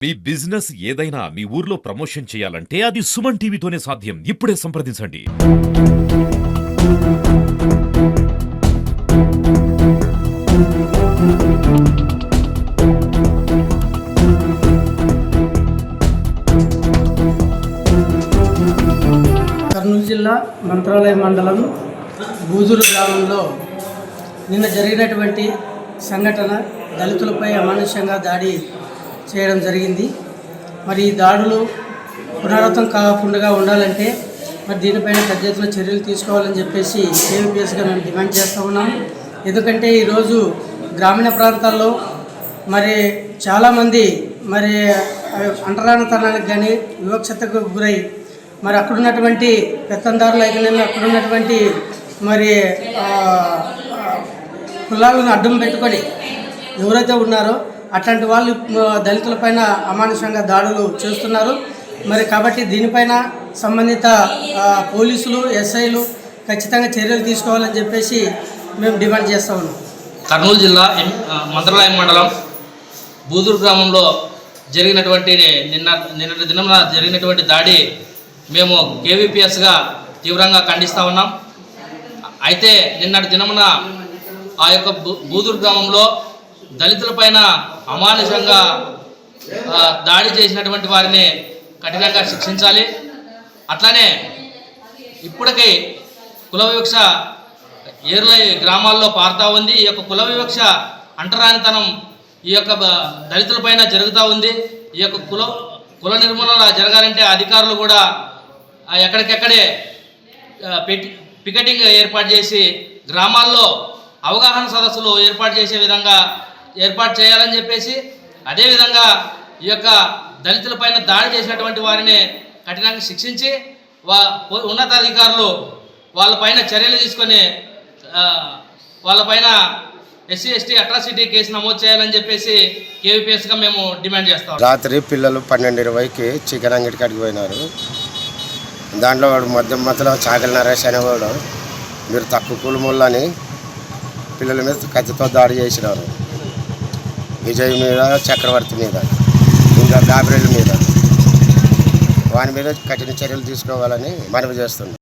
మీ business ఏదైనా మీ ఊర్లో promotion చేయాలంటే అది సుమన్ టీవీతోనే సాధ్యం. ఇప్పుడే సంప్రదించండి. కర్నూలు జిల్లా మంత్రాలయ మండలం బూజూరు గ్రామంలో నిన్న జరిగినటువంటి సంఘటన దళితులపై అమానుష్యంగా దాడి చేయడం జరిగింది. మరి ఈ దాడులు పునరావృతం కాకుండా ఉండాలంటే మరి దీనిపైన పెద్ద ఎత్తున చర్యలు తీసుకోవాలని చెప్పేసి కేవీపీఎస్గా మేము డిమాండ్ చేస్తూ ఉన్నాము. ఎందుకంటే ఈరోజు గ్రామీణ ప్రాంతాల్లో మరి చాలామంది మరి అంటరానితనానికి కానీ వివక్షతకు గురై మరి అక్కడున్నటువంటి పెత్తందారులు అయితేనేమి అక్కడున్నటువంటి మరి కులాలను అడ్డం పెట్టుకొని ఎవరైతే ఉన్నారో అట్లాంటి వాళ్ళు దళితులపైన అమానుషంగా దాడులు చేస్తున్నారు. మరి కాబట్టి దీనిపైన సంబంధిత పోలీసులు ఎస్ఐలు ఖచ్చితంగా చర్యలు తీసుకోవాలని చెప్పేసి మేము డిమాండ్ చేస్తూ ఉన్నాం. కర్నూలు జిల్లా మంత్రాలయం మండలం బూదూరు గ్రామంలో జరిగినటువంటి నిన్నటి దినం జరిగినటువంటి దాడి మేము కేవీపీఎస్గా తీవ్రంగా ఖండిస్తూ ఉన్నాం. అయితే నిన్నటి దినమున ఆ యొక్క బూదూరు గ్రామంలో దళితులపైన అమానుషంగా దాడి చేసినటువంటి వారిని కఠినంగా శిక్షించాలి. అట్లానే ఇప్పటికీ కుల వివక్ష ఏర్లై గ్రామాల్లో పారుతూ ఉంది. ఈ యొక్క కుల వివక్ష అంటరానితనం ఈ యొక్క దళితులపైన జరుగుతూ ఉంది. ఈ యొక్క కుల నిర్మూలన జరగాలంటే అధికారులు కూడా ఎక్కడికెక్కడే పికెటింగ్ ఏర్పాటు చేసి గ్రామాల్లో అవగాహన సదస్సులు ఏర్పాటు చేసే విధంగా ఏర్పాటు చేయాలని చెప్పేసి, అదేవిధంగా ఈ యొక్క దళితులపైన దాడి చేసినటువంటి వారిని కఠినంగా శిక్షించి ఉన్నతాధికారులు వాళ్ళపైన చర్యలు తీసుకొని వాళ్ళపైన ఎస్సీ ఎస్టీ అట్రాసిటీ కేసు నమోదు చేయాలని చెప్పేసి కేవీపీఎస్గా మేము డిమాండ్ చేస్తాం. రాత్రి పిల్లలు 12:20కి చికెన్ అంగడికి అడిగి పోయినారు. దాంట్లో వాడు మధ్యలో చాకలి నరేష్ అనేవాడు మీరు తక్కువ కులములని పిల్లల మీద కత్తితో దాడి చేసినారు. విజయ్ మీద, చక్రవర్తి మీద, ఇంకా గాబ్రేల్ మీద, వాని మీద కఠిన చర్యలు తీసుకోవాలని మనవి చేస్తున్నాం.